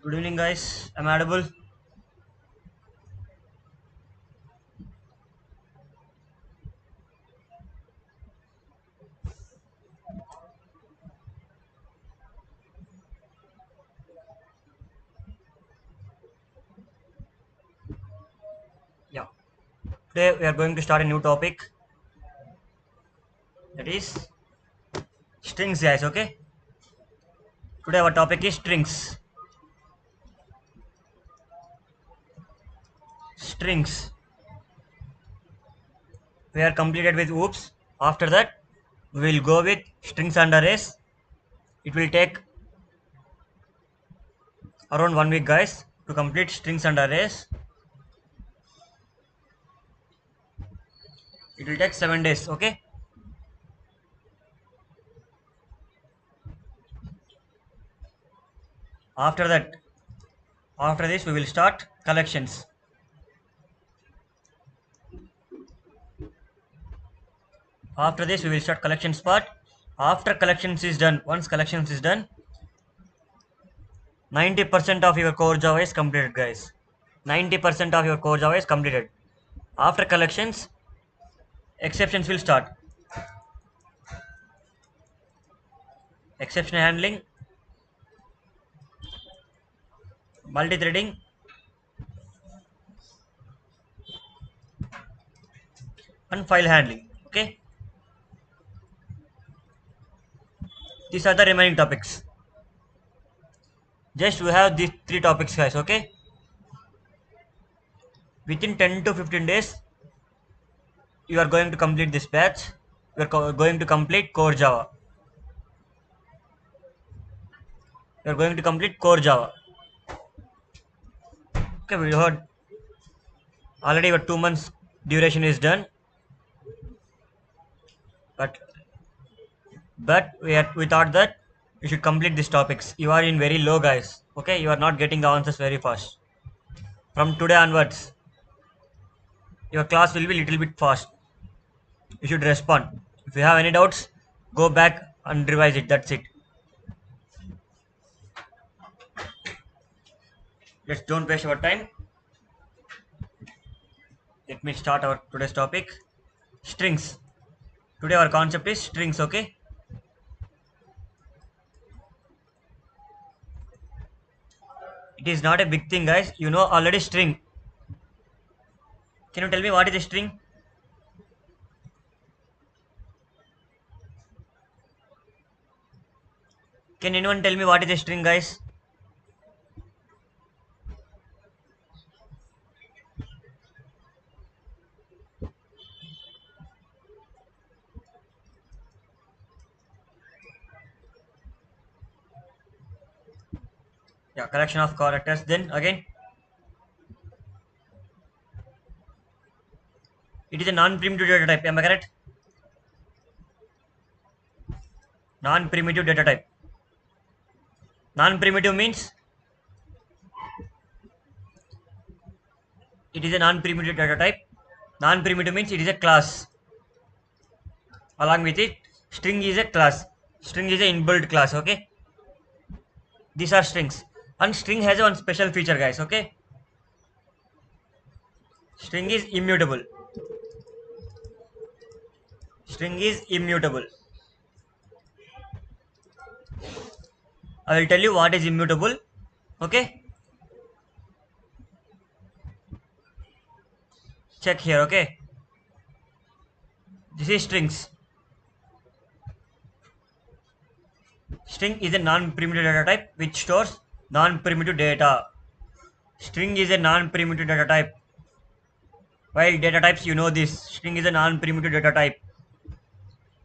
Good evening, guys. I'm audible. Yeah. Today we are going to start a new topic. That is strings, guys. Okay. Today our topic is strings. Strings. We are completed with oops. After that, we will go with strings and arrays. It will take around 1 week, guys, to complete strings and arrays. It will take 7 days. Okay. After that, after this, we will start collections. After this, we will start collections part. After collections is done, once collections is done, 90% of your core Java is completed, guys. 90% of your core Java is completed. After collections, exceptions will start. Exception handling, multi-threading, and file handling. Okay, these are the remaining topics. Just we have these three topics, guys. Okay, within 10 to 15 days, you are going to complete this batch. You are going to complete core Java. You are going to complete core Java. Okay, we heard already your 2 months duration is done, but we thought that you should complete these topics. You are in very low, guys. Okay, you are not getting the answers very fast. From today onwards, your class will be little bit fast. You should respond. If you have any doubts, go back and revise it. That's it. Let's don't waste our time. Let me start our today's topic. Strings. Today our concept is strings. Okay. It is not a big thing, guys. You know already string. Can you tell me what is a string? Can anyone tell me what is a string, guys? Yeah, collection of characters. Then again, it is a non-primitive data type. Am I correct? Non-primitive data type. Non-primitive means it is a non-primitive data type. Non-primitive means it is a class. Along with it, string is a class. String is a inbuilt class. Okay, these are strings, and string has one special feature, guys. Okay, string is immutable. String is immutable. I will tell you what is immutable. Okay, check here. Okay, this is strings. String is a non-primitive data type which stores non-primitive data. String is a non-primitive data type. While data types, you know this. String is a non-primitive data type.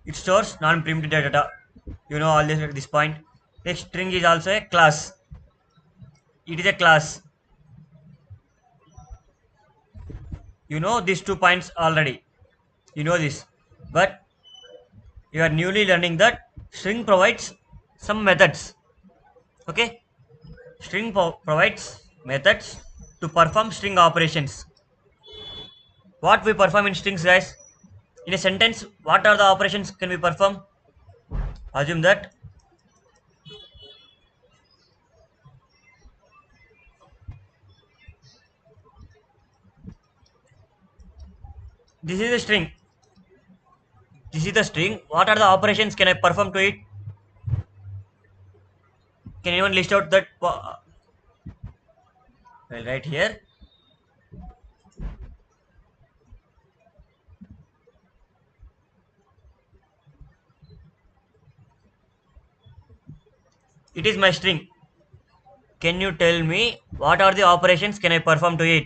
It stores non-primitive data. You know all this at this point. The string is also a class. It is a class. You know these 2 points already. You know this. But you are newly learning that string provides some methods. Okay? String provides methods to perform string operations. What we perform in strings, guys? In a sentence, what are the operations can we perform? Assume that This is the string. This is the string. What are the operations can I perform to it? Can anyone list out that? Well, right here. It is my string. Can you tell me what are the operations can I perform to it?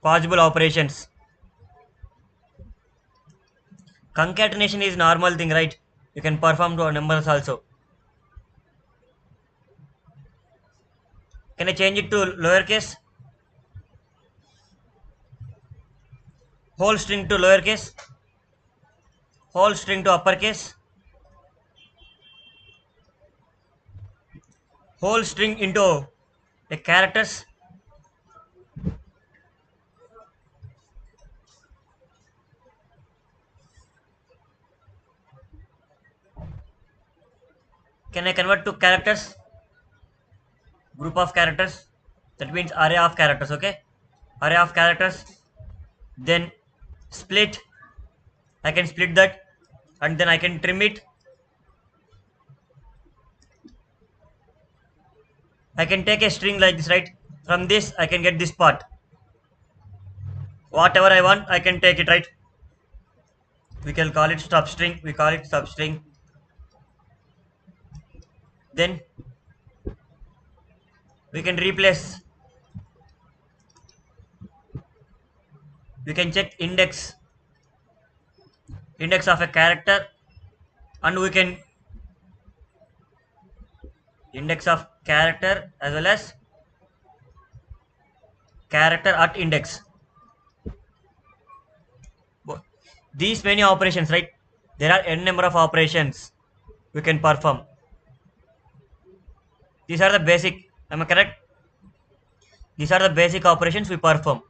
Possible operations. Concatenation is normal thing, right? You can perform to numbers also. Can I change it to lowercase? Whole string to lowercase? Whole string to uppercase? Whole string into a characters? Can I convert to characters? Group of characters? That means array of characters, okay? Array of characters. Then split. I can split that and then I can trim it. I can take a string like this, right? From this I can get this part. Whatever I want, I can take it, right? We can call it substring. We call it substring. Then we can replace. We can check index of a character, and we can index of character as well as character at index. These many operations, right? There are n number of operations we can perform. These are the basic. Am I correct? These are the basic operations we perform.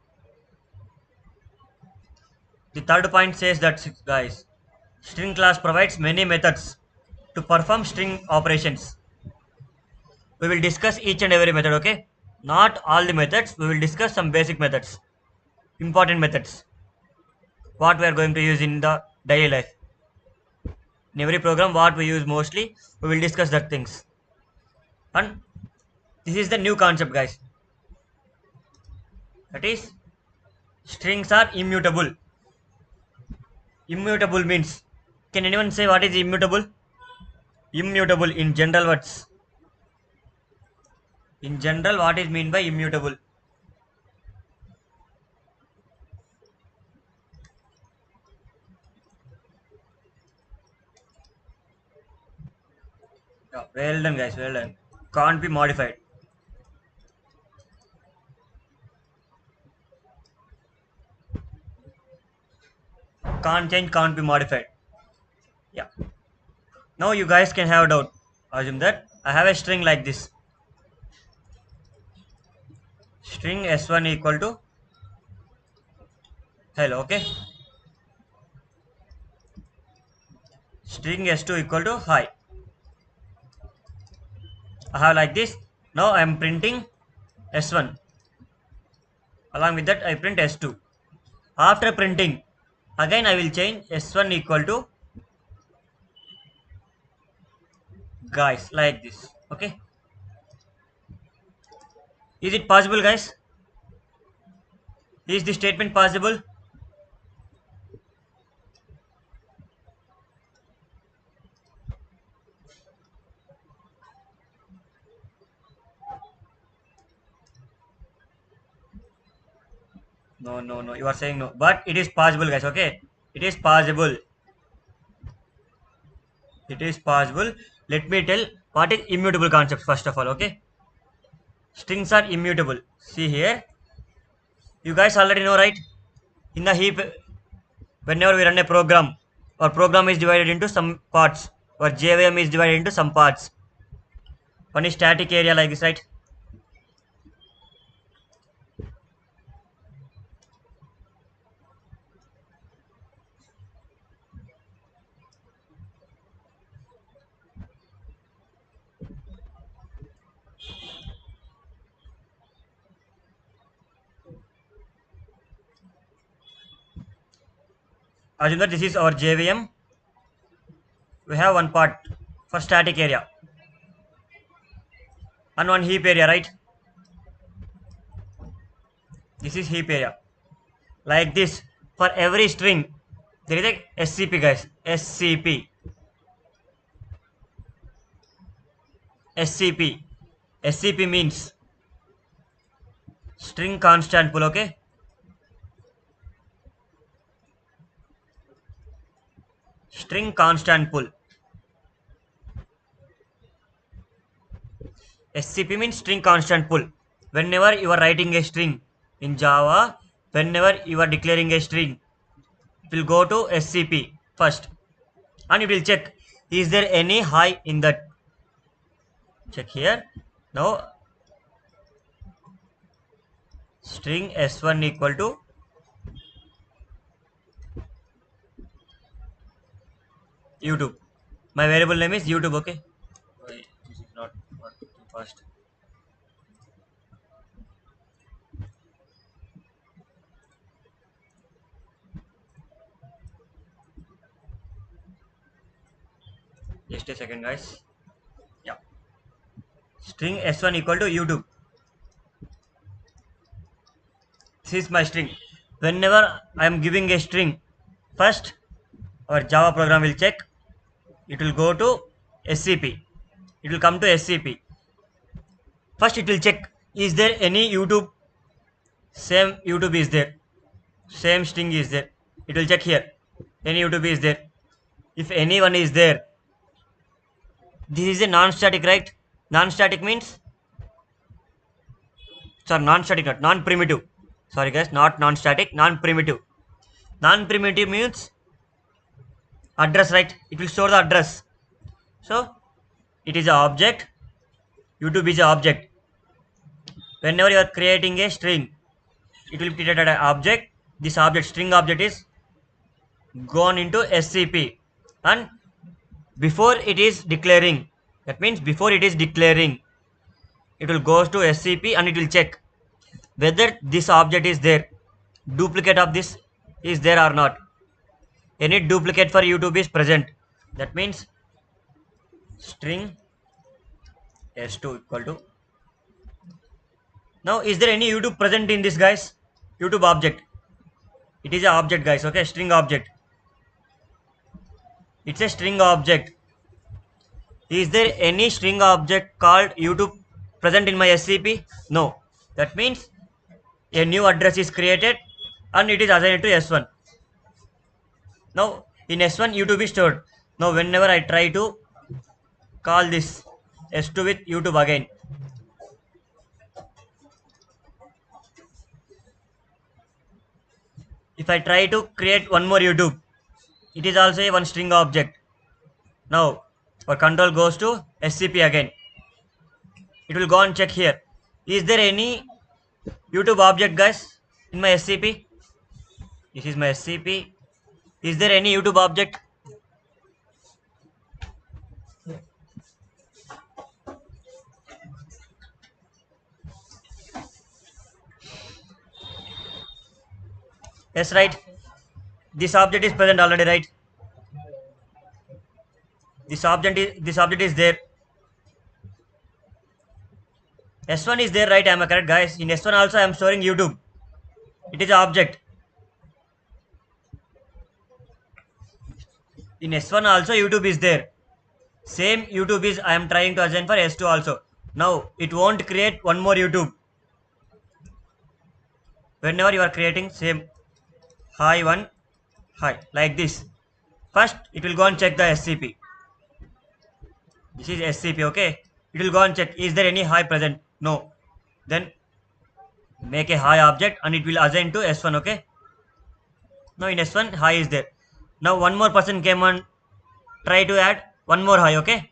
The third point says that, guys, string class provides many methods to perform string operations. We will discuss each and every method, okay? Not all the methods. We will discuss some basic methods, important methods, what we are going to use in the daily life. In every program, what we use mostly, we will discuss that things. And this is the new concept, guys. That is, strings are immutable. Immutable means, can anyone say what is immutable? Immutable in general words. In general, what is mean by immutable? Yeah, well done, guys. Well done. Can't be modified. Can't change. Can't be modified. Yeah. Now you guys can have a doubt. Assume that I have a string like this. String s1 equal to hello. Okay. String s2 equal to hi. I have like this. Now I am printing s1. Along with that, I print s2. After printing, again I will change s1 equal to guys like this. Okay. Is it possible, guys? Is this statement possible? No, no, no. You are saying no. But it is possible, guys. Okay. It is possible. It is possible. Let me tell what is immutable concept first of all. Okay. Strings are immutable. See here. You guys already know, right? In the heap, whenever we run a program, our program is divided into some parts. Our JVM is divided into some parts. One is static area like this, right? assume that this is our JVM. We have one part for static area and one heap area, right? This is heap area. Like this, for every string, there is a SCP, guys. SCP. SCP. SCP means string constant pool, okay? String constant pool. SCP means string constant pool. Whenever you are writing a string in Java, whenever you are declaring a string, it will go to SCP first and it will check is there any high in that. Check here. Now string s1 equal to YouTube. My variable name is YouTube, okay? Why this is not working too fast. Just a second, guys. Yeah. String s1 equal to YouTube. This is my string. Whenever I am giving a string, first our Java program will check. It will go to SCP. It will come to SCP. First it will check is there any YouTube. Same YouTube is there. Same string is there. It will check here. Any YouTube is there. If anyone is there, this is a non-static, right? Non-static means, sorry, non-static, not non-primitive. Sorry guys, not non-static, non-primitive. Non-primitive means address, right? It will store the address. So it is an object. YouTube is an object. Whenever you are creating a string, it will be treated as an object. This object, string object, is gone into SCP, and before it is declaring, that means before it is declaring, it will goes to SCP and it will check whether this object is there, duplicate of this is there or not. Any duplicate for YouTube is present, that means string s2 equal to, now is there any YouTube present in this, guys? YouTube object, it is an object, guys, okay? String object, it's a string object. Is there any string object called YouTube present in my SCP? No. That means a new address is created and it is assigned to S1. Now in S1 YouTube is stored. Now whenever I try to call this S2 with YouTube again, if I try to create one more YouTube, it is also a one string object. Now our control goes to SCP again. It will go and check here. Is there any YouTube object, guys, in my SCP? This is my SCP. Is there any YouTube object? Yes, right. This object is present already, right? This object is there. S1 is there, right? Am I correct, guys? In S1 also I am storing YouTube. It is an object. In S1 also YouTube is there. Same YouTube is I am trying to assign for S2 also. Now it won't create one more YouTube. Whenever you are creating same hi one, hi, like this. First it will go and check the SCP. This is SCP, okay? It will go and check is there any hi present. No. Then make a hi object and it will assign to S1, okay? Now in S1 hi is there. Now one more person came and try to add one more hi, okay?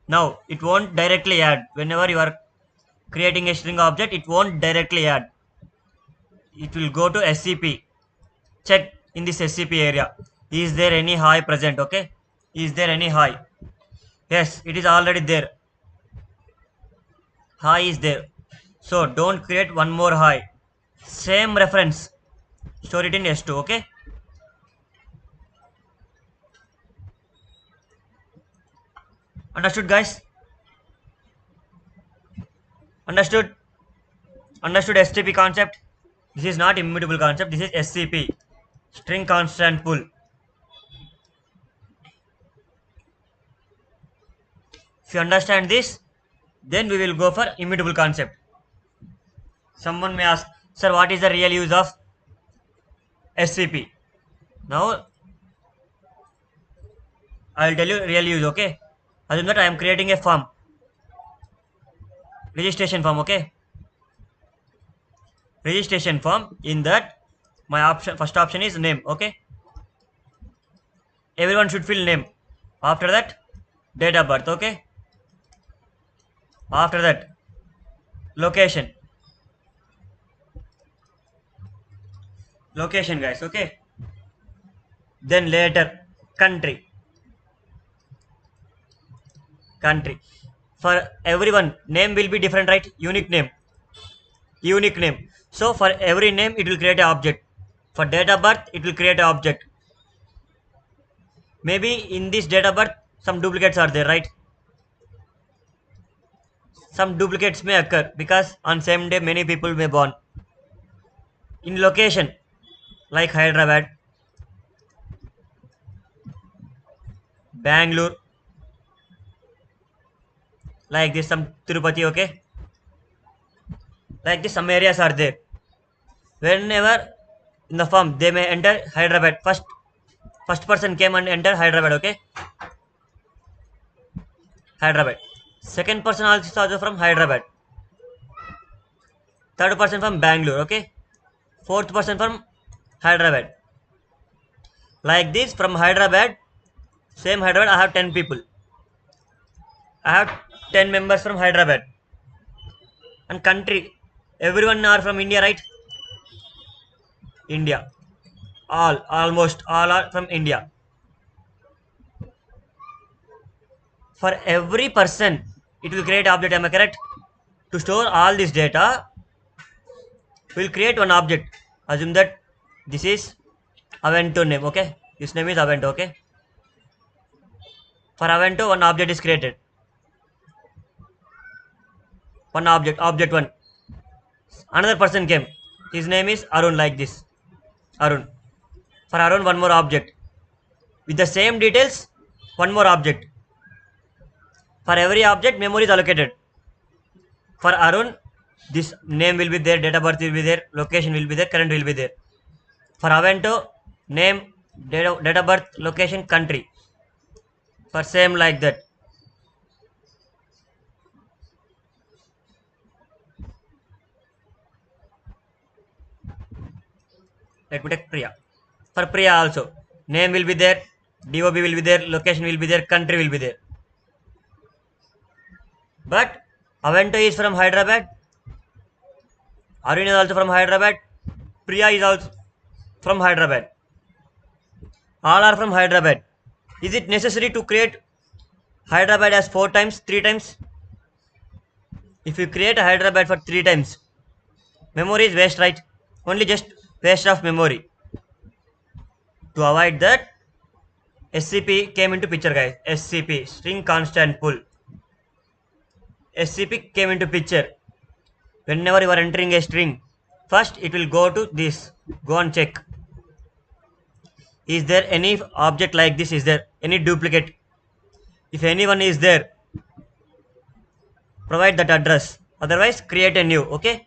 Now it won't directly add. Whenever you are creating a string object, it won't directly add. It will go to SCP. Check in this SCP area. Is there any hi present, okay? Is there any hi? Yes, it is already there. Hi is there. So don't create one more hi. Same reference. Store it in S2, okay? Understood, guys? Understood? Understood STP concept? This is not immutable concept. This is SCP. String constant pool. If you understand this, then we will go for immutable concept. Someone may ask, sir, what is the real use of SCP? Now, I will tell you real use, okay? Assume that I am creating a form, registration form, okay? Registration form. In that, my option, first option is name, okay? Everyone should fill name. After that, date of birth, okay? After that, location. Location, guys, okay? Then later, country. Country. For everyone, name will be different, right? Unique name. Unique name. So for every name, it will create an object. For date of birth, it will create an object. Maybe in this date of birth, some duplicates are there, right? Some duplicates may occur because on same day many people may born. In location, like Hyderabad, Bangalore, like this some Tirupati, okay? Like this some areas are there. Whenever in the form they may enter Hyderabad. First person came and enter Hyderabad, okay? Hyderabad. Second person also from Hyderabad. Third person from Bangalore, okay? Fourth person from Hyderabad. Like this from Hyderabad, same Hyderabad, I have 10 people. I have 10 members from Hyderabad. And country, everyone are from India, right? India. Almost all are from India. For every person, it will create object, am I correct? To store all this data, we will create one object. Assume that this is Aavanto name, okay? This name is Aavanto, okay? For Aavanto, one object is created. One object, object one. Another person came. His name is Arun, like this. Arun. For Arun, one more object. With the same details, one more object. For every object, memory is allocated. For Arun, this name will be there, date of birth will be there, location will be there, current will be there. For Aavanto, name, date of birth, location, country. For same like that. Let me take Priya. For Priya also, name will be there, DOB will be there, location will be there, country will be there. But Aavanto is from Hyderabad. Arun is also from Hyderabad. Priya is also from Hyderabad. All are from Hyderabad. Is it necessary to create Hyderabad as 4 times, 3 times? If you create Hyderabad for 3 times, memory is waste, right? Only just waste of memory. To avoid that, SCP came into picture, guys. SCP, string constant pool. SCP came into picture. Whenever you are entering a string, first it will go to this. Go and check. Is there any object like this? Is there any duplicate? If anyone is there, provide that address. Otherwise, create a new. Okay?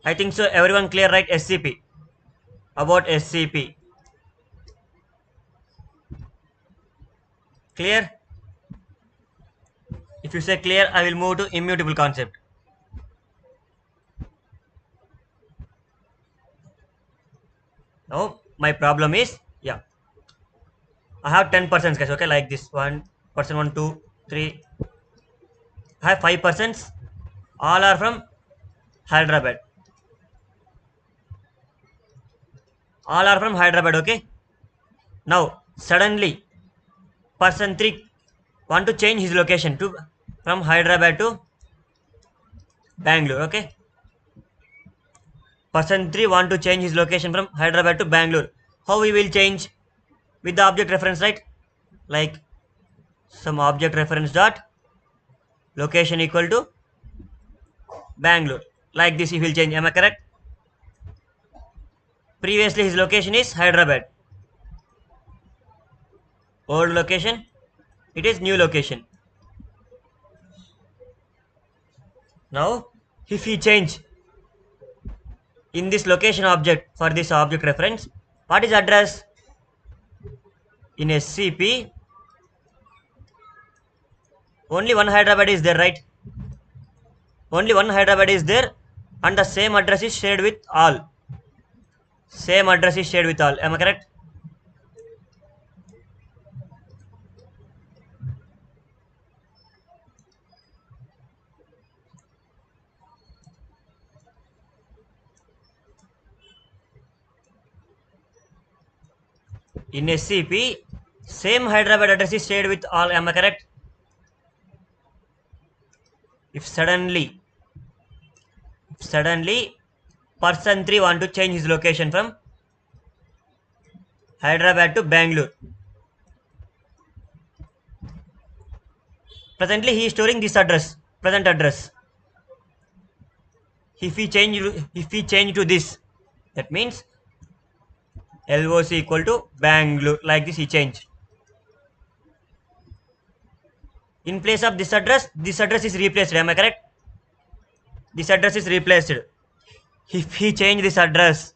I think so. Everyone clear, right? SCP. About SCP. Clear? If you say clear, I will move to immutable concept. Now, my problem is, yeah, I have 10%, guys, okay, like this, 1%, 1, 2, 3, I have 5%, all are from Hyderabad, all are from Hyderabad, okay. Now, suddenly, person 3 want to change his location to from Hyderabad to Bangalore, okay. Person 3 want to change his location from Hyderabad to Bangalore. How we will change? With the object reference, right? Like some object reference dot location equal to Bangalore. Like this he will change. Am I correct? Previously his location is Hyderabad. Old location, it is new location. Now if he change in this location object for this object reference, what is address? In SCP, only one Hyderabad is there, right? Only one Hyderabad is there, and the same address is shared with all. Same address is shared with all. Am I correct? In SCP, same Hyderabad address is shared with all. Am I correct? If suddenly person 3 want to change his location from Hyderabad to Bangalore. Presently he is storing this address, present address. If he change to this, that means LOC equal to Bangalore. Like this he changed. In place of this address is replaced. Am I correct? This address is replaced. If he change this address,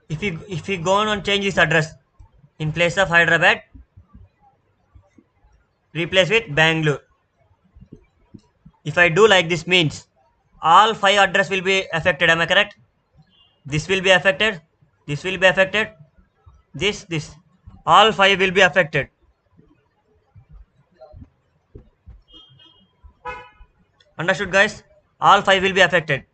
if he go on and change this address, in place of Hyderabad, replace with Bangalore. If I do like this means all 5 address will be affected. Am I correct? This will be affected. This will be affected. This. All 5 will be affected. Understood, guys? All 5 will be affected.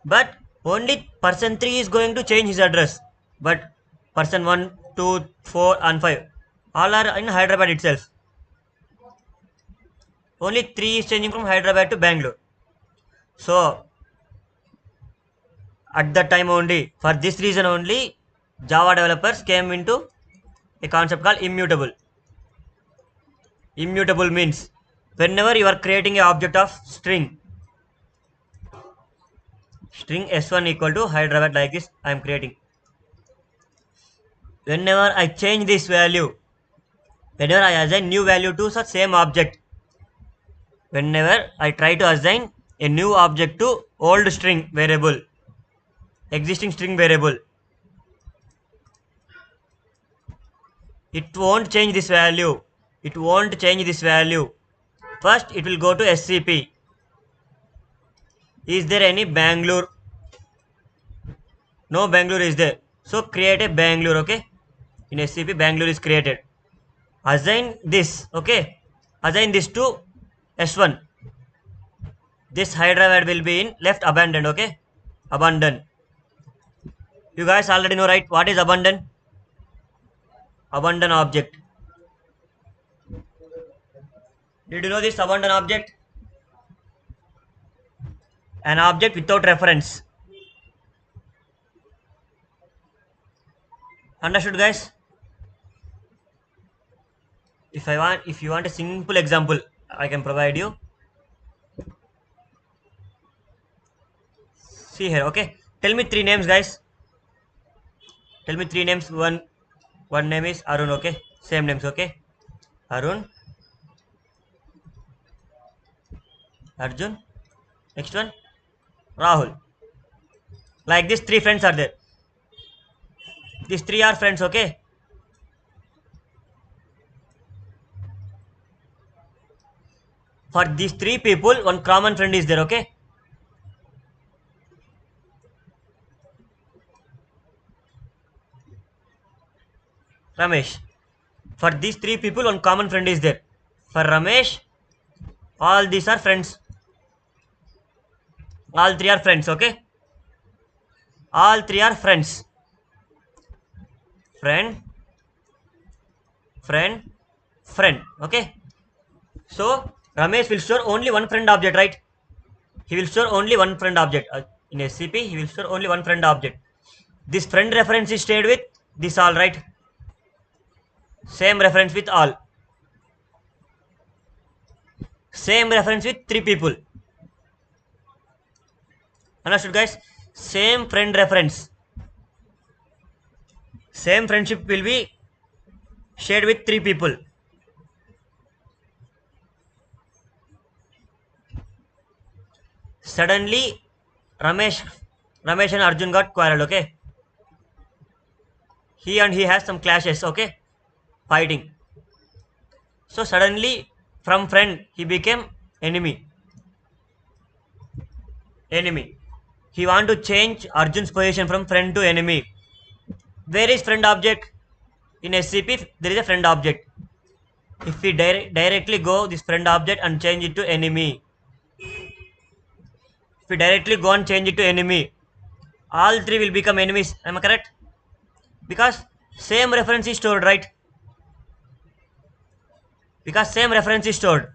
But only person 3 is going to change his address. But person 1, 2, 4 and 5 all are in Hyderabad itself. Only 3 is changing from Hyderabad to Bangalore. So at that time only, for this reason only, Java developers came into a concept called immutable. Immutable means whenever you are creating an object of string S1 equal to Hyderabad, like this I am creating. Whenever I change this value, whenever I assign new value to such same object, whenever I try to assign a new object to old string variable, existing string variable, it won't change this value. It won't change this value. First it will go to SCP. Is there any Bangalore? No Bangalore is there. So create a Bangalore, okay? In SCP Bangalore is created. Assign this, okay? Assign this to S1. This Hyderabad will be in left abandoned, okay? Abandoned. You guys already know, right? What is abandoned? Abandoned object. Did you know this abandoned object? An object without reference. Understood, guys? If you want a simple example, I can provide you. See here, okay? Tell me 3 names, guys. Tell me 3 names. One name is Arun, okay? Same names, okay? Arun, Arjun. Next one, Rahul. Like this 3 friends are there. These 3 are friends, okay? For these 3 people, one common friend is there, okay? Ramesh. For these 3 people, one common friend is there. For Ramesh, all these are friends. All 3 are friends, okay? All 3 are friends. Friend, okay? So Ramesh will store only one friend object, right? He will store only one friend object. In SCP, he will store only one friend object. This friend reference is stayed with this all, right? Same reference with all. Same reference with three people. Understood, guys? Same friend reference. Same friendship will be shared with three people. Suddenly, Ramesh, Ramesh and Arjun got quarreled. Okay, he has some clashes. Okay, fighting. So suddenly, from friend, he became enemy. Enemy. He want to change Arjun's position from friend to enemy. Where is friend object? In SCP, there is a friend object. If we directly go this friend object and change it to enemy, if we directly go and change it to enemy, all three will become enemies. Am I correct? Because same reference is stored, right? Because same reference is stored.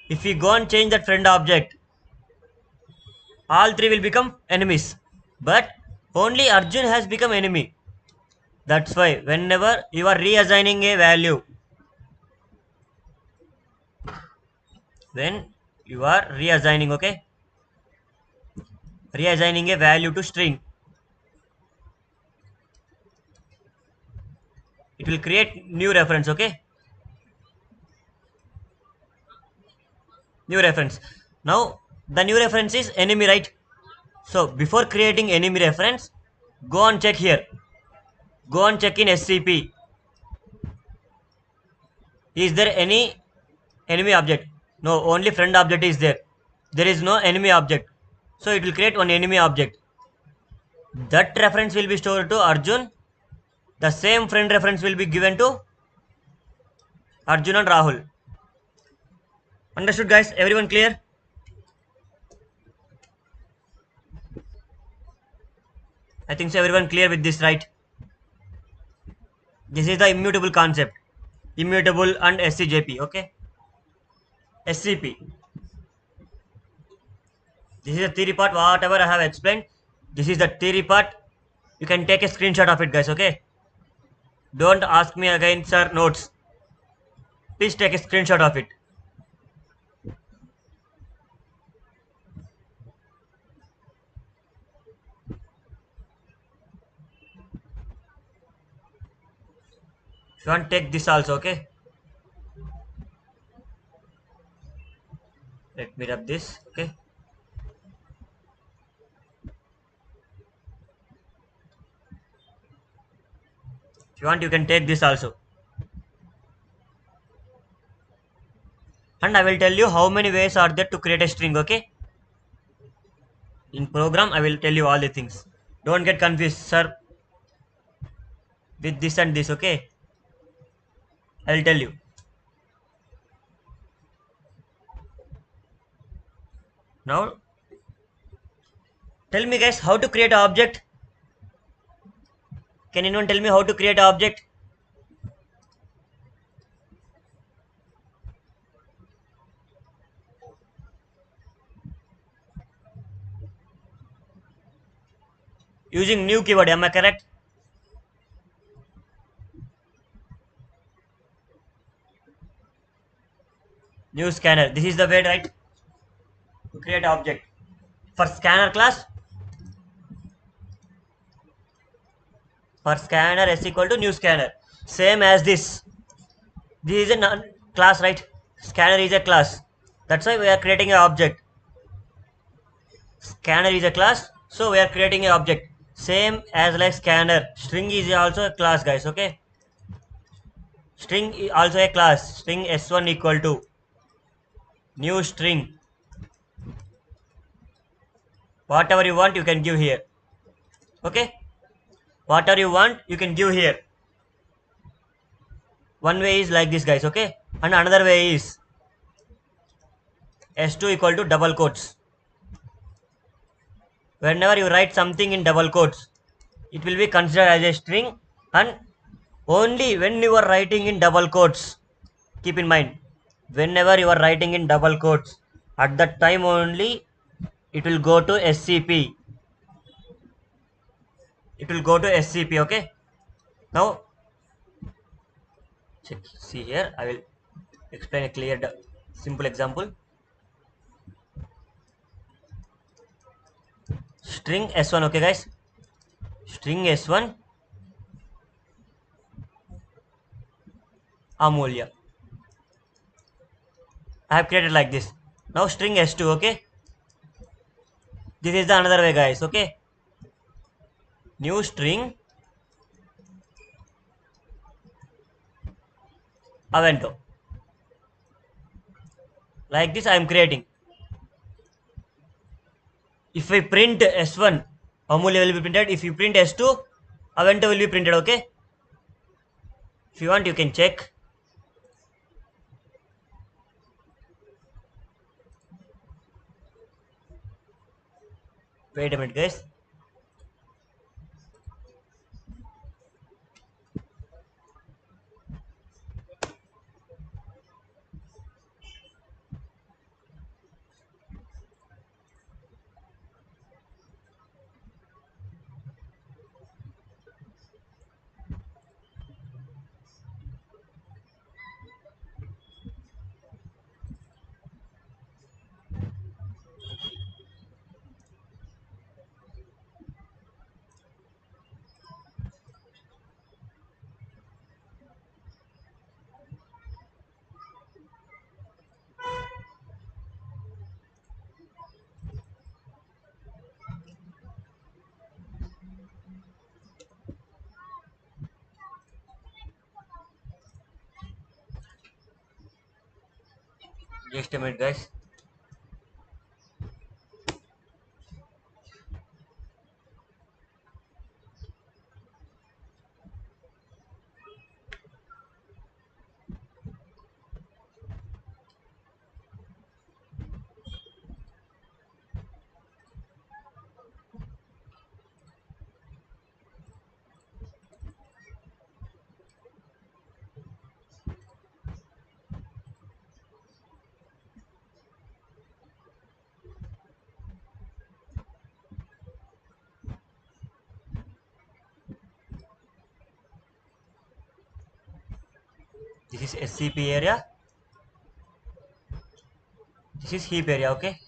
If we go and change that friend object, all three will become enemies. But only Arjun has become enemy. That's why whenever you are reassigning a value, when you are reassigning, okay, reassigning a value to string, it will create new reference. Okay, new reference. Now the new reference is enemy, right? So before creating enemy reference, go and check here. Go and check in SCP. Is there any enemy object? No, only friend object is there. There is no enemy object. So it will create one enemy object. That reference will be stored to Arjun. The same friend reference will be given to Arjun and Rahul. Understood, guys? Everyone clear? I think so. Everyone clear with this, right? This is the immutable concept. Immutable and SCJP. Okay. SCP. This is the theory part. Whatever I have explained, this is the theory part. You can take a screenshot of it, guys. Okay. Don't ask me again, sir. Notes. Please take a screenshot of it. If you want, take this also. Okay. Let me rub this. Okay. If you want, you can take this also. And I will tell you how many ways are there to create a string. Okay. In program, I will tell you all the things. Don't get confused, sir, with this and this. Okay. I will tell you. Now, tell me, guys, how to create an object. Can anyone tell me how to create an object? Using new keyword, am I correct? New scanner. This is the way, right? To create object. For scanner class, for scanner s equal to new scanner. Same as this. This is a class, right? Scanner is a class. That's why we are creating an object. Scanner is a class, so we are creating an object. Same as like scanner. String is also a class, guys. Okay. String is also a class. String s1 equal to new string. Whatever you want, you can give here. Okay. Whatever you want, you can give here. One way is like this, guys. Okay. And another way is s2 equal to double quotes. Whenever you write something in double quotes, it will be considered as a string, and only when you are writing in double quotes, keep in mind, whenever you are writing in double quotes, at that time only it will go to SCP. It will go to SCP. Okay. Now Check. See here, I will explain a clear simple example. String s1, okay guys, string s1 ammonia. I have created like this. Now string s2, okay, this is the another way guys, okay. New string Aavanto, like this I am creating. If I print s1, ammonia will be printed. If you print s2, Aavanto will be printed, okay. If you want you can check. Wait a minute guys. Just a minute guys. This is SCP area. This is heap area, okay.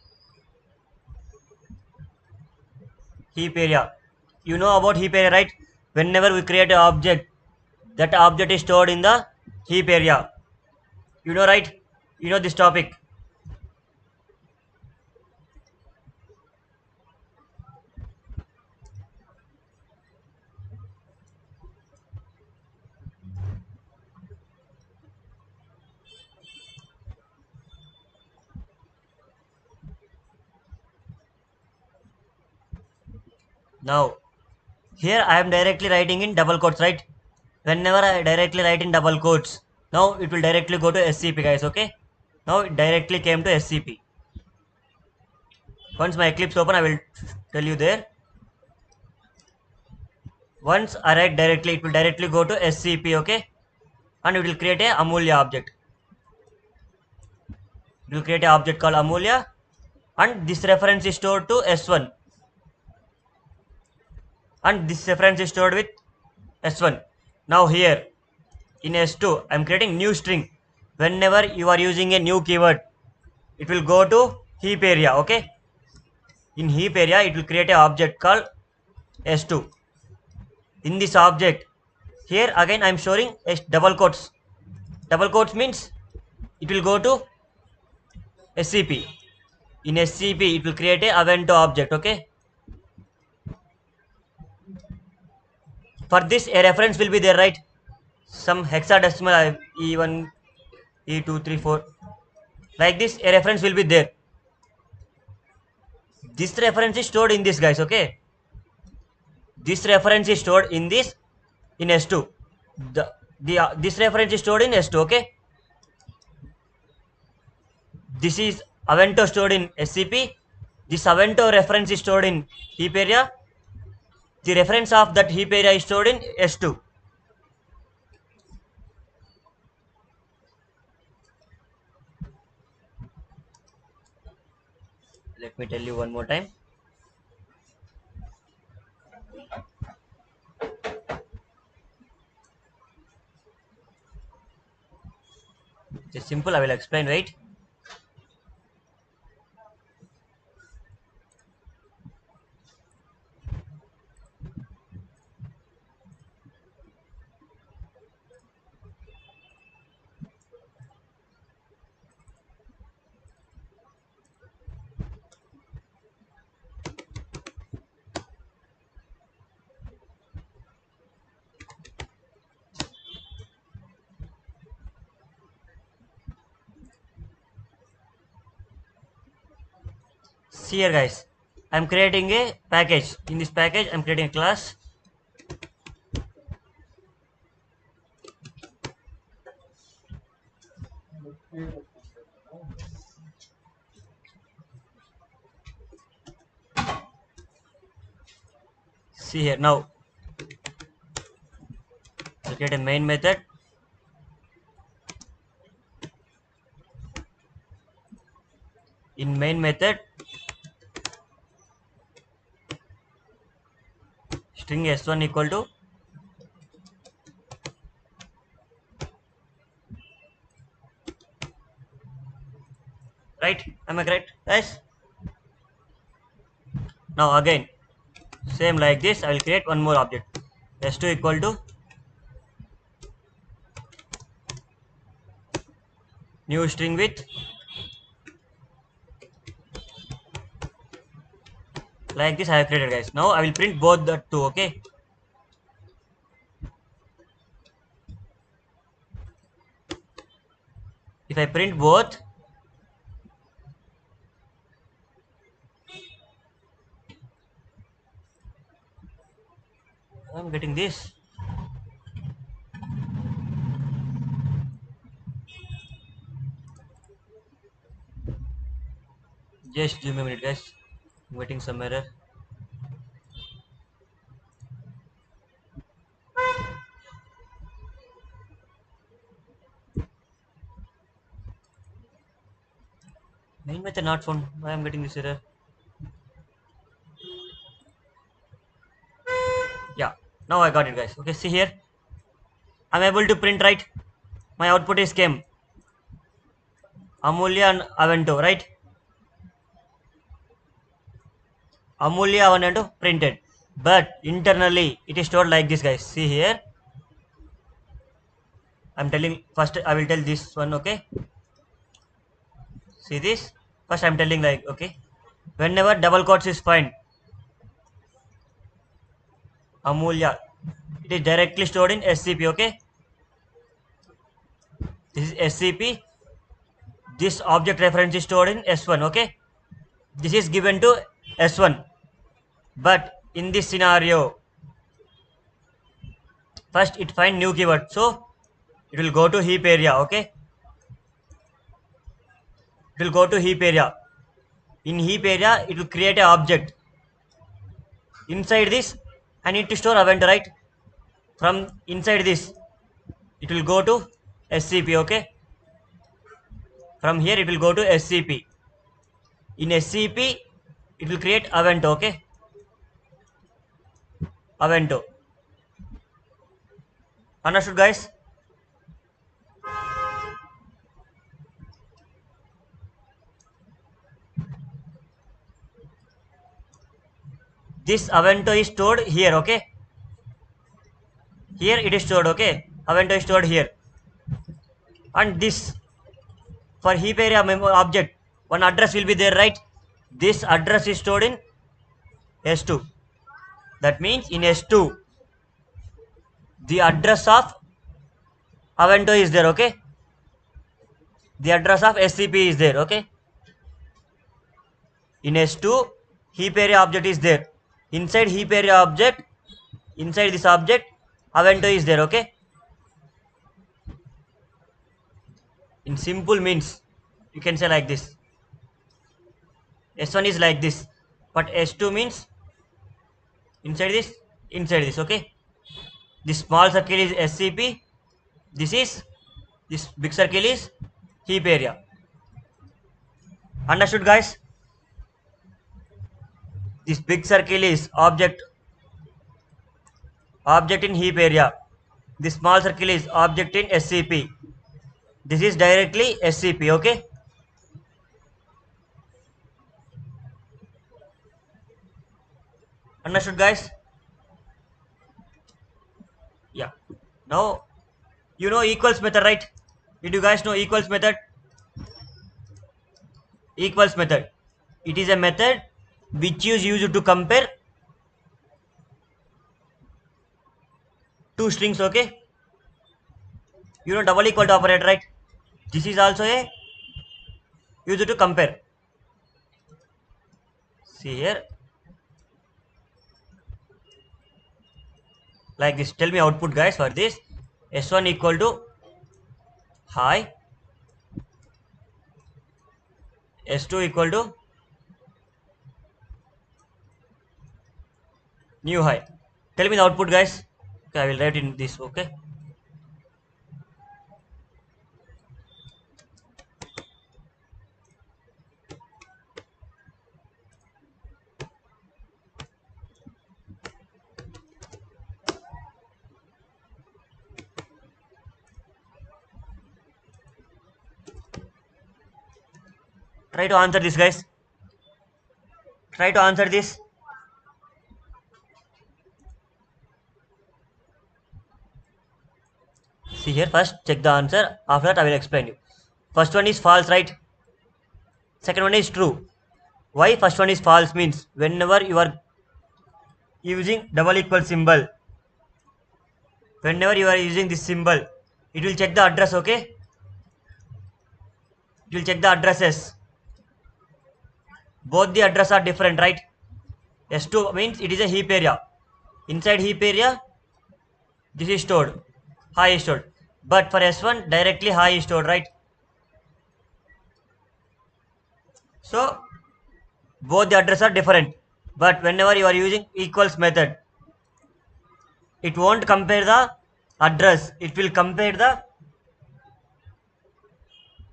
Heap area. You know about heap area, right? Whenever we create an object, that object is stored in the heap area. You know, right? You know this topic. Now, here I am directly writing in double quotes, right? Whenever I directly write in double quotes, now it will directly go to SCP, guys, okay? Now it directly came to SCP. Once my Eclipse open, I will tell you there. Once I write directly, it will directly go to SCP, okay? And it will create a Amulia object. It will create an object called Amulia, and this reference is stored to S1, and this reference is stored with S1. Now here in S2, I am creating new string. Whenever you are using a new keyword, it will go to heap area, okay? In heap area, it will create an object called S2. In this object, here again I am storing double quotes. Double quotes means it will go to SCP. In SCP, it will create a Aavanto object, okay? For this, a reference will be there, right? Some hexadecimal E1, E2, 3, 4. Like this, a reference will be there. This reference is stored in this, guys, okay? This reference is stored in this, in S2. This reference is stored in S2, okay? This is Aavanto stored in SCP. This Aavanto reference is stored in heap area. The reference of that heap area is stored in S2. Let me tell you one more time. simple. I will explain. Wait. See here, guys. I'm creating a package. In this package, I'm creating a class. See here now. I'll create a main method. In main method, string s1 equal to right. Am I correct, guys? Now again, same like this. I will create one more object. S2 equal to new string with like this. I have created, guys. Now I will print both the two. Okay. If I print both, I'm getting this. Just give me a minute, guys. I'm getting some error. Main method not found. Why I'm getting this error? Yeah. Now I got it, guys. Okay. See here. I'm able to print, right. My output is came. Amulya and Aavanto, right? Amulya Aavanto printed. But internally it is stored like this, guys. See here. I'm telling first. I will tell this one. Okay. See this. First I'm telling like okay. Whenever double quotes is fine, Amulya, it is directly stored in SCP. Okay. This is SCP. This object reference is stored in S1. Okay. This is given to S1. But in this scenario, first it find new keyword. So it will go to heap area. Okay. It will go to heap area. In heap area, it will create an object. Inside this, I need to store event, right? From inside this, it will go to SCP. Okay. From here, it will go to SCP. In SCP, it will create event. Okay. Avento. Understood, guys? This Avento is stored here. Okay. Here it is stored. Okay. Avento is stored here. And this for heap area object, one address will be there, right? This address is stored in S2. That means in S2, the address of Avento is there. Okay. The address of SCP is there. Okay. In S2, heap area object is there. Inside heap area object, inside this object, Avento is there. Okay. In simple means, you can say like this. S1 is like this, but S2 means inside this. Okay. This small circle is SCP. This big circle is heap area. Understood, guys? This big circle is object in heap area. This small circle is object in SCP. This is directly SCP. Okay. Understood, guys? Yeah. Now you know equals method, right? Did you guys know equals method? Equals method. It is a method which is used to compare two strings. Okay. You know double equal to operator, right? This is also a used to compare. See here, like this. Tell me output, guys, for this. S1 equal to high, S2 equal to new high. Tell me the output, guys. Okay, I will write in this. Okay. Try to answer this, guys. Try to answer this. See here, first check the answer. After that, I will explain you. First one is false, right? Second one is true. Why first one is false means whenever you are using double equal symbol, whenever you are using this symbol, it will check the address. Okay, it will check the addresses. Both the address are different, right? S2 means it is a heap area. Inside heap area, this is stored. High is stored. But for S1, directly high is stored, right? So both the address are different. But whenever you are using equals method, it won't compare the address. It will compare the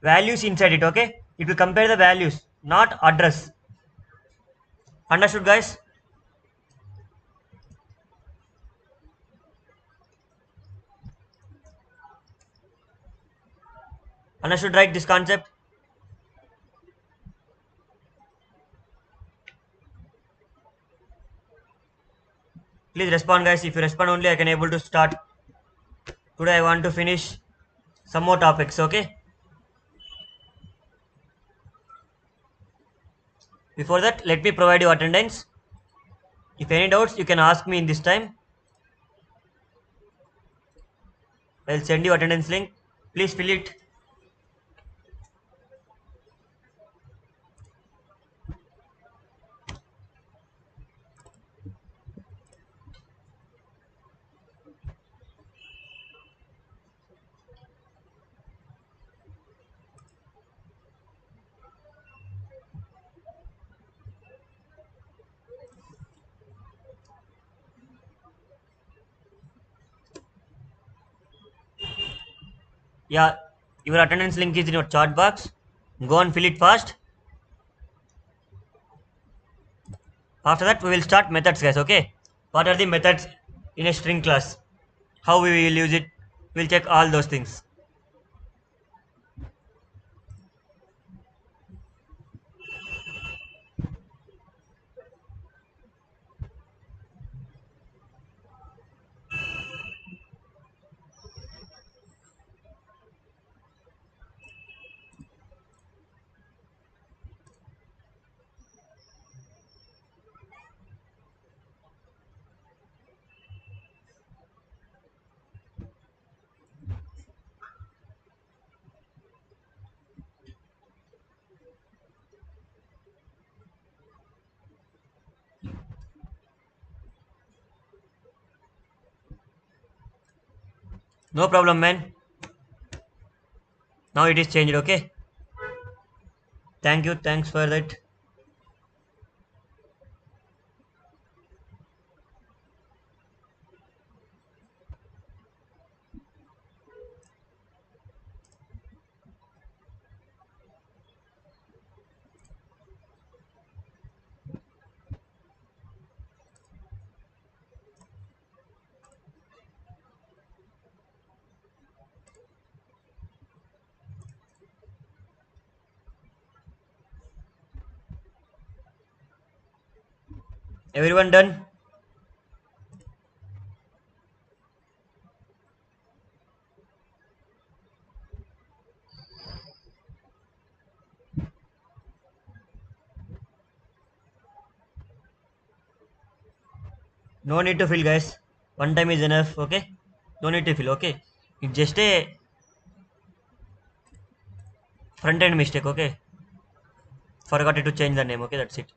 values inside it. Okay? It will compare the values, not address. Understood, guys? Understood, right? This concept. Please respond, guys. If you respond only, I can able to start. Today I want to finish some more topics. Okay? Before that, let me provide you attendance. If any doubts, you can ask me in this time. I'll send you attendance link. Please fill it. Yeah, your attendance link is in your chat box. Go and fill it fast. After that, we will start methods, guys. Okay? What are the methods in a string class? How we will use it? We'll check all those things. No problem, man. Now it is changed. Okay? Thank you. Thanks for that. Everyone done? No need to fill, guys. One time is enough, okay? No need to fill, okay? It's just a front end mistake, okay? Forgot to change the name, okay? That's it.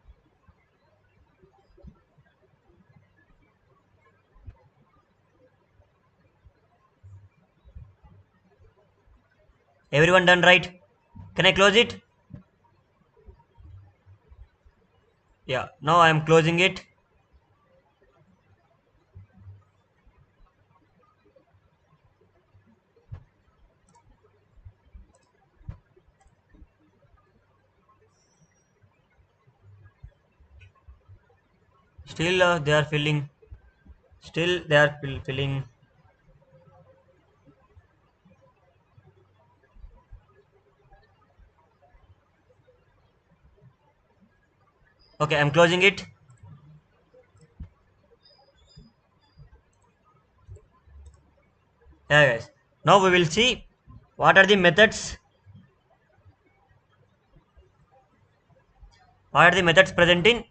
Everyone done, right? Can I close it? Yeah, now I am closing it. Still, they are filling. Still, they are filling. Okay, I'm closing it. Yeah, guys. Now we will see what are the methods. What are the methods present in?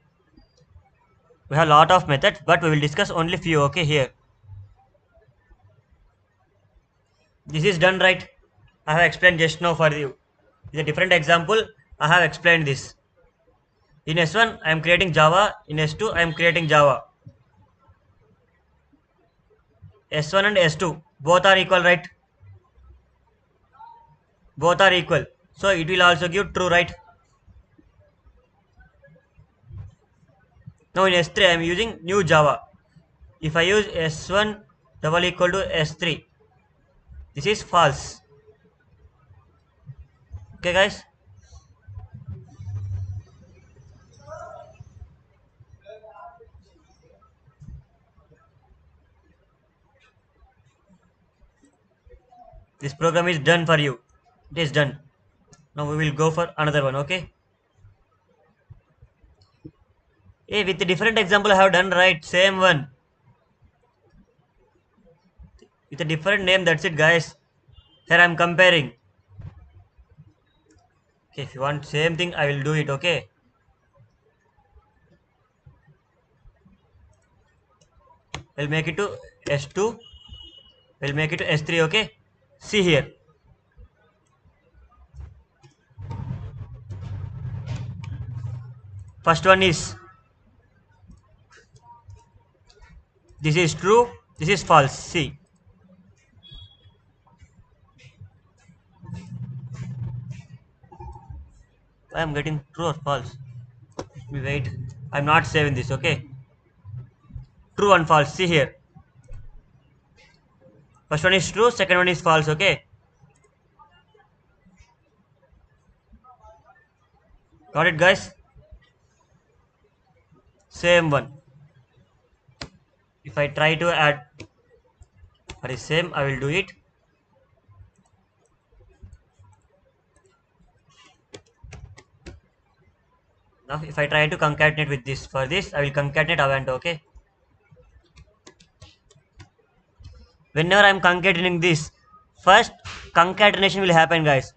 We have a lot of methods, but we will discuss only few. Okay, here. This is done, right? I have explained just now for you. With a different example, I have explained this. In S1, I am creating Java. In S2, I am creating Java. S1 and S2 both are equal, right? Both are equal. So it will also give true, right? Now in S3, I am using new Java. If I use S1 double equal to S3, this is false. Okay, guys. This program is done for you. It is done. Now we will go for another one. Okay. Hey, with a different example, I have done right. Same one with a different name. That's it, guys. Here I am comparing. Okay, if you want same thing, I will do it. Okay. We'll make it to S2. We'll make it to S3. Okay. See here. First one is this is true. This is false. See. I am getting true or false. Wait. I'm not saving this. Okay. True and false. See here. First one is true. Second one is false. Okay. Got it, guys? Same one. If I try to add for the same, I will do it. Now if I try to concatenate with this, for this I will concatenate Aavanto. Okay. Whenever I am concatenating this, first concatenation will happen, guys.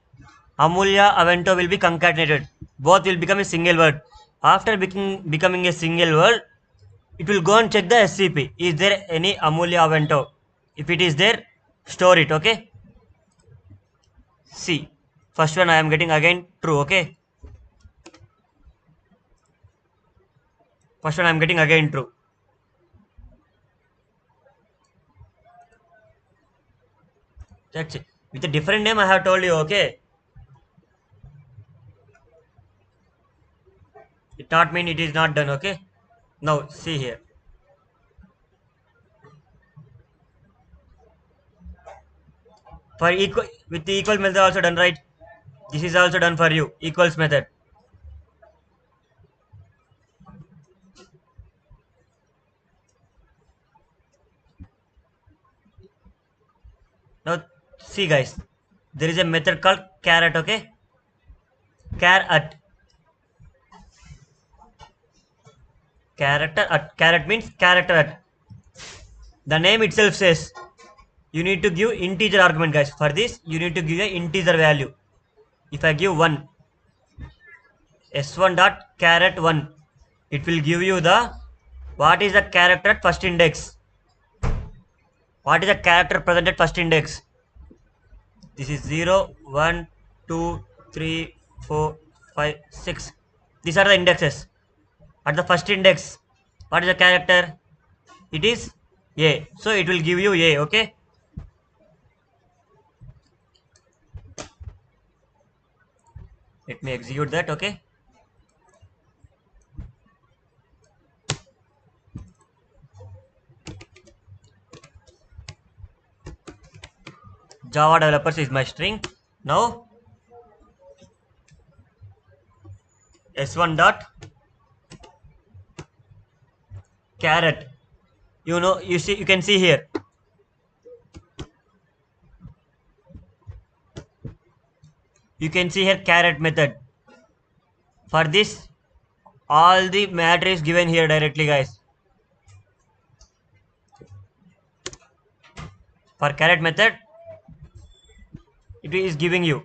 Amulya Aavanto will be concatenated. Both will become a single word. After becoming a single word, it will go and check the SCP. Is there any Amulya Aavanto? If it is there, store it. Okay. See, first one I am getting again true. Okay. First one I am getting again true. That's it. With a different name, I have told you. Okay. It not mean it is not done. Okay. Now see here. For equal with the equal method also done, right? This is also done for you. Equals method. Now see, guys. There is a method called caret. Okay. Caret. Caret means character at. The name itself says you need to give integer argument, guys. For this, you need to give a integer value. If I give 1, s1 dot caret 1, it will give you the what is the character at first index. What is the character present at first index? This is 0, 1, 2, 3, 4, 5, 6. These are the indexes. At the first index, what is the character? It is A. So it will give you A, okay? Let me execute that, okay? Java developers is my string. Now s1 dot caret. You can see here. You can see here caret method. For this, all the matter is given here directly, guys. For caret method, it is giving you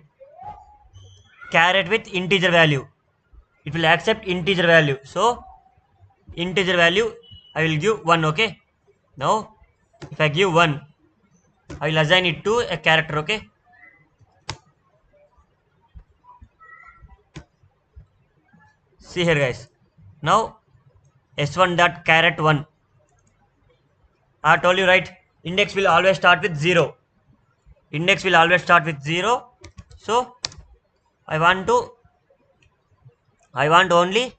caret with integer value. It will accept integer value. So integer value I will give 1, okay? Now if I give 1, I will assign it to a character, okay? See here, guys. Now s1 dot caret 1. I told you, right? Index will always start with 0. Index will always start with 0. So I want only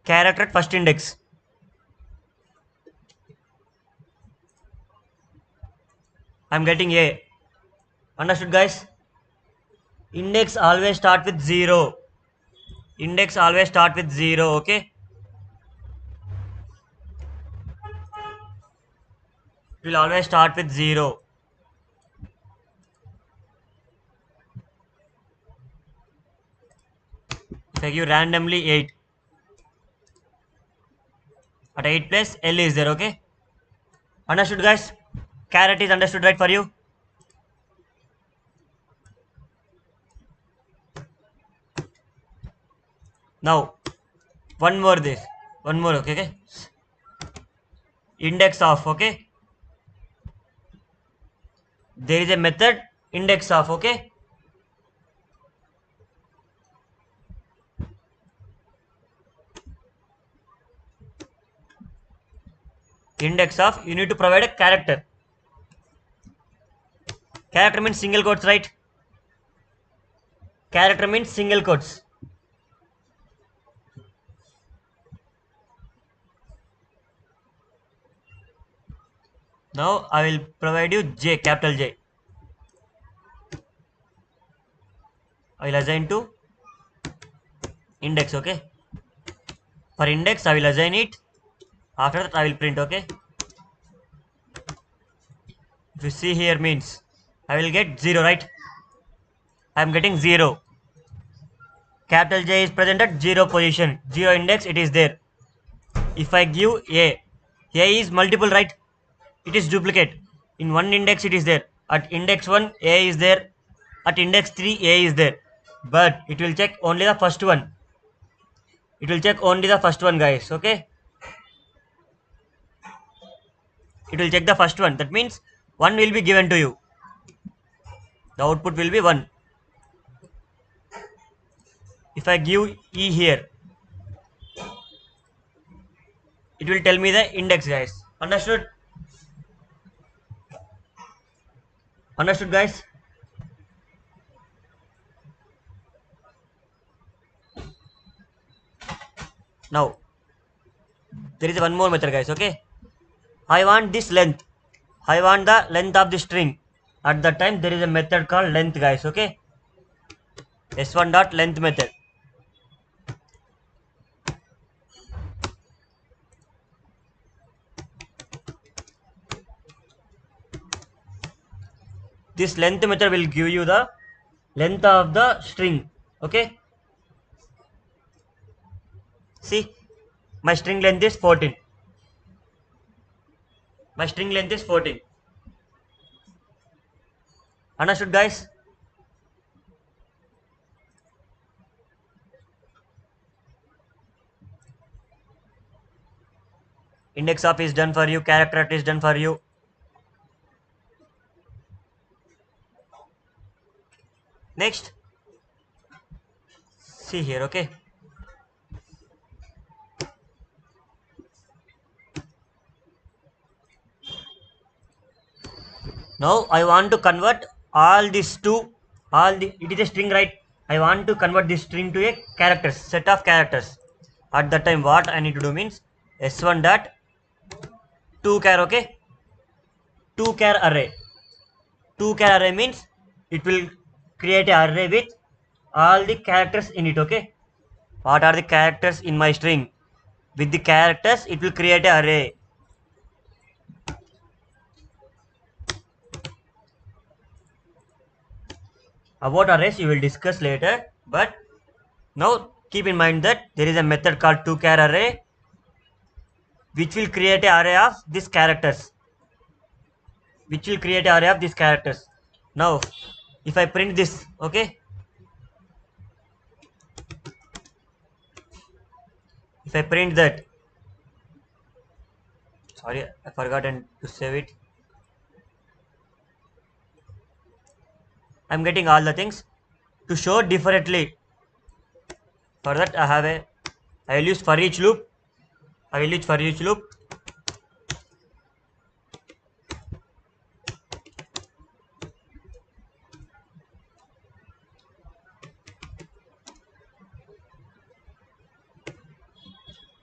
character at first index. I'm getting A. Understood, guys? Index always start with 0. Index always start with 0, okay? It will always start with 0. If I give randomly 8, at 8 place L is there, okay? Understood, guys? Caret is understood, right, for you? Now one more, okay? Index of, okay? There is a method index of, okay? Index of, you need to provide a character. Character means single quotes, right? Character means single quotes. Now I will provide you J, capital J. I will assign to index, okay? For index I will assign it. After that I will print, okay? If you see here means I will get 0, right? I am getting 0. Capital J is present at 0 position. 0 index, it is there. If I give A is multiple, right? It is duplicate. In one index it is there. At index 1 A is there. At index 3 A is there. But it will check only the first one. It will check only the first one, guys, okay? It will check the first one. That means 1 will be given to you. The output will be 1. If I give E here, it will tell me the index, guys. Understood? Understood, guys? Now there is one more method, guys, okay? I want this length. I want the length of the string. At that time there is a method called length, guys, okay? s1 dot length method. This length method will give you the length of the string, okay? See, My string length is 14. My string length is 14. Understood, guys? Index of is done for you. Character is done for you. Next, see here, okay? Now I want to convert all this to it is a string, right? I want to convert this string to a characters, set of characters. At that time, what I need to do means s1 dot 2 char, okay? 2 char array. 2 char array means it will create a array with all the characters in it, okay? What are the characters in my string? With the characters, it will create a array. About arrays, you will discuss later, but now keep in mind that there is a method called 2 char array which will create an array of these characters. Now, if I print this, okay, if I print that, sorry, I forgotten to save it. I'm getting all the things to show differently. For that, I will use for each loop.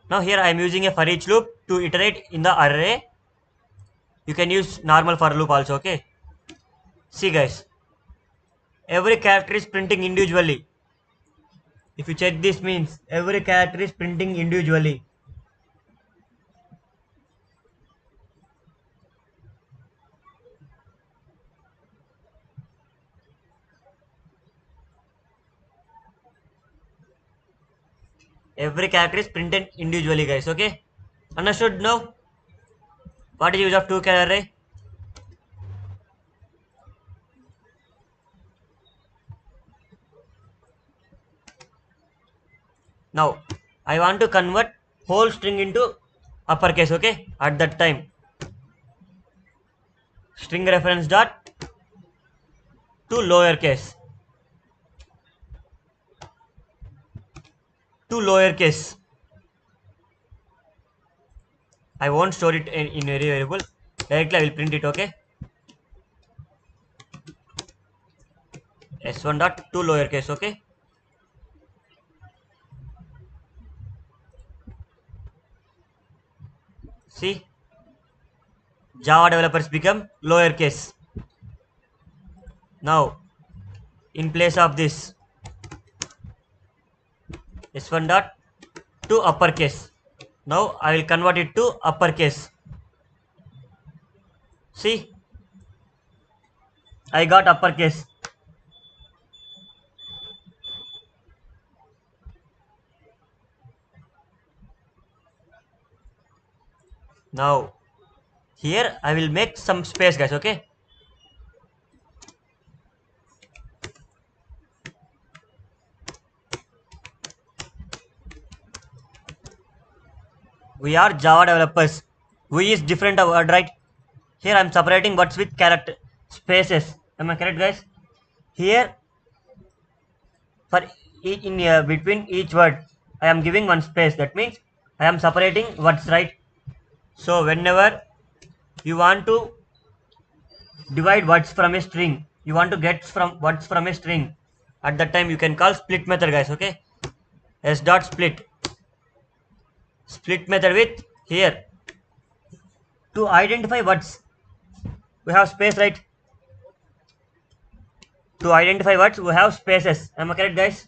Now here I am using a for each loop to iterate in the array. You can use normal for loop also, okay? See guys, every character is printing individually. If you check this means every character is printing individually. Every character is printed individually, guys, okay? Understood now? What is the use of 2 char array? Now, I want to convert whole string into uppercase, okay? At that time, string reference dot to lowercase. To lowercase. I won't store it in any variable. Directly I will print it, okay? S1 dot to lowercase, okay? See, Java developers become lowercase. Now, in place of this, S1 dot to uppercase. Now I will convert it to uppercase. See, I got uppercase. Now, here I will make some space, guys, okay? We are Java developers. We is different word, right? Here I am separating words with character spaces. Am I correct, guys? Here, for in between each word, I am giving one space. That means I am separating words, right? So whenever you want to divide words from a string, you want to get from words from a string. At that time, you can call split method, guys. Okay, s dot split. Split method with here to identify words. We have space, right? To identify words, we have spaces. Am I correct, guys?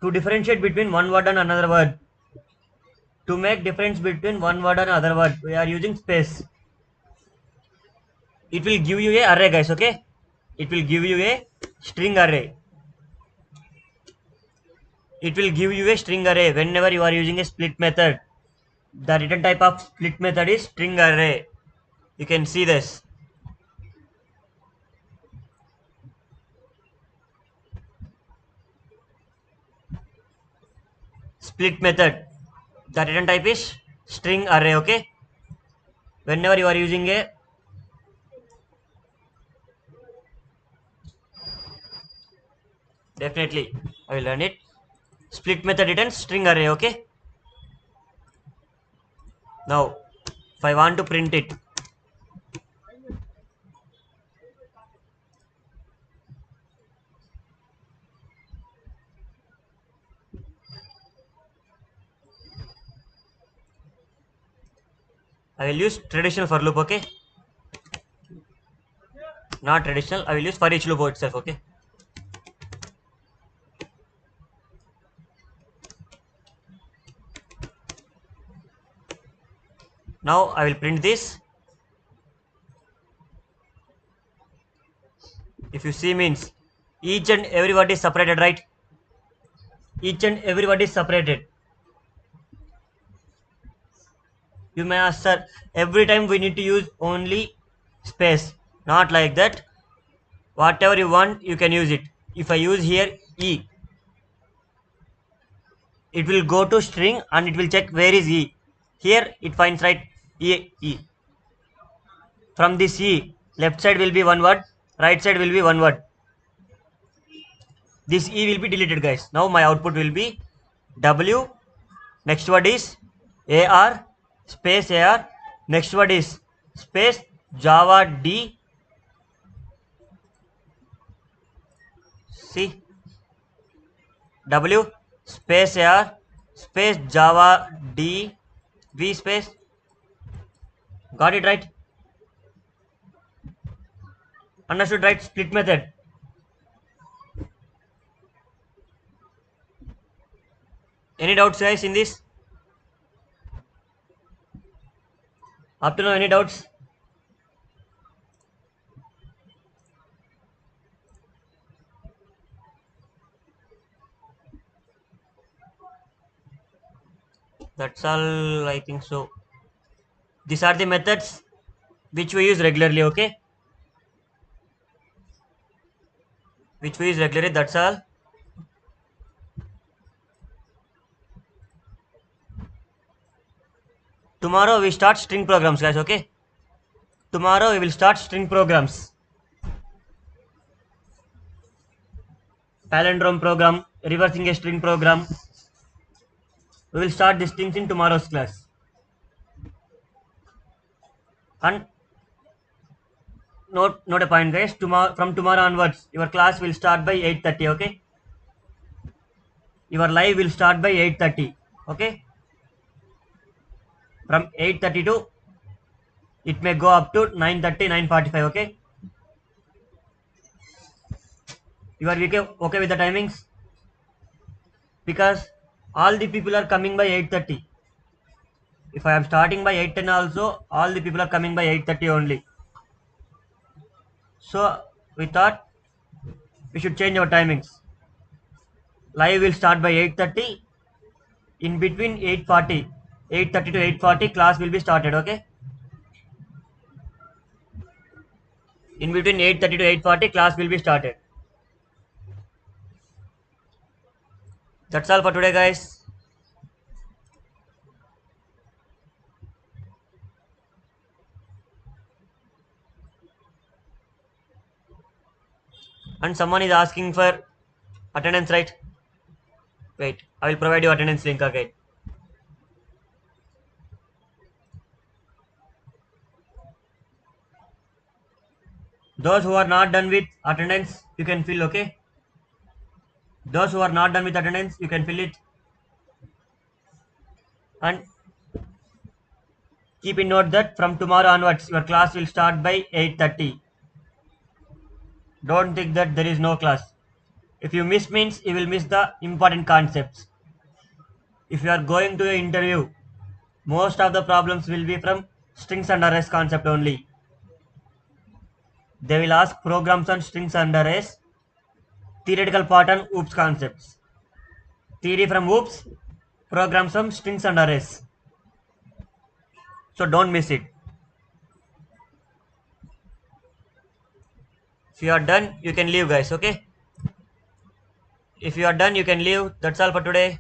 To differentiate between one word and another word. To make difference between one word and other word, we are using space. It will give you a array, guys, okay? It will give you a string array. it will give you a string array whenever you are using a split method. The written type of split method is string array. You can see this. Split method. The written type is string array. Okay. Whenever you are using a definitely I will learn it. Split method returns string array. Okay. Now, if I want to print it, I will use traditional for loop. Okay. Not traditional. I will use for each loop itself. Okay. Now I will print this. If you see means each and every word is separated, right? Each and every word is separated. You may ask, sir, every time we need to use only space. Not like that. Whatever you want, you can use it. If I use here E, it will go to string and it will check where is E. Here it finds right E. E. From this E, left side will be one word, right side will be one word. This E will be deleted, guys. Now my output will be W. Next word is AR space AR. Next word is space Java D. See W space AR space Java D V space. Got it right? Understood right? Split method. Any doubts, guys, in this? Up to now, any doubts? That's all, I think so. These are the methods which we use regularly, okay? Which we use regularly, that's all. Tomorrow we start string programs, guys, okay? Tomorrow we will start string programs. Palindrome program, reversing a string program. We will start these things in tomorrow's class. And note a point, guys. From tomorrow onwards, your class will start by 8:30, okay? Your live will start by 8:30, okay? From 8:30 to it may go up to 9:30, 9:45, okay? You are okay with the timings? Because all the people are coming by 8:30. If I am starting by 8:10 also, all the people are coming by 8:30 only. So we thought we should change our timings. Live will start by 8:30. In between 8:40, 8:30 to 8:40 class will be started, okay? In between 8:30 to 8:40 class will be started. That's all for today, guys. And someone is asking for attendance, right? Wait, I will provide you attendance link again. Those who are not done with attendance, you can fill, okay? Those who are not done with attendance, you can fill it. And keep in note that from tomorrow onwards, your class will start by 8:30. Don't think that there is no class. If you miss means you will miss the important concepts. If you are going to an interview, most of the problems will be from strings and arrays concept only. They will ask programs on strings and arrays, theoretical part on OOPS concepts. theory from Oops, programs from strings and arrays. So don't miss it. If you are done, you can leave, guys. Okay. If you are done, you can leave. That's all for today.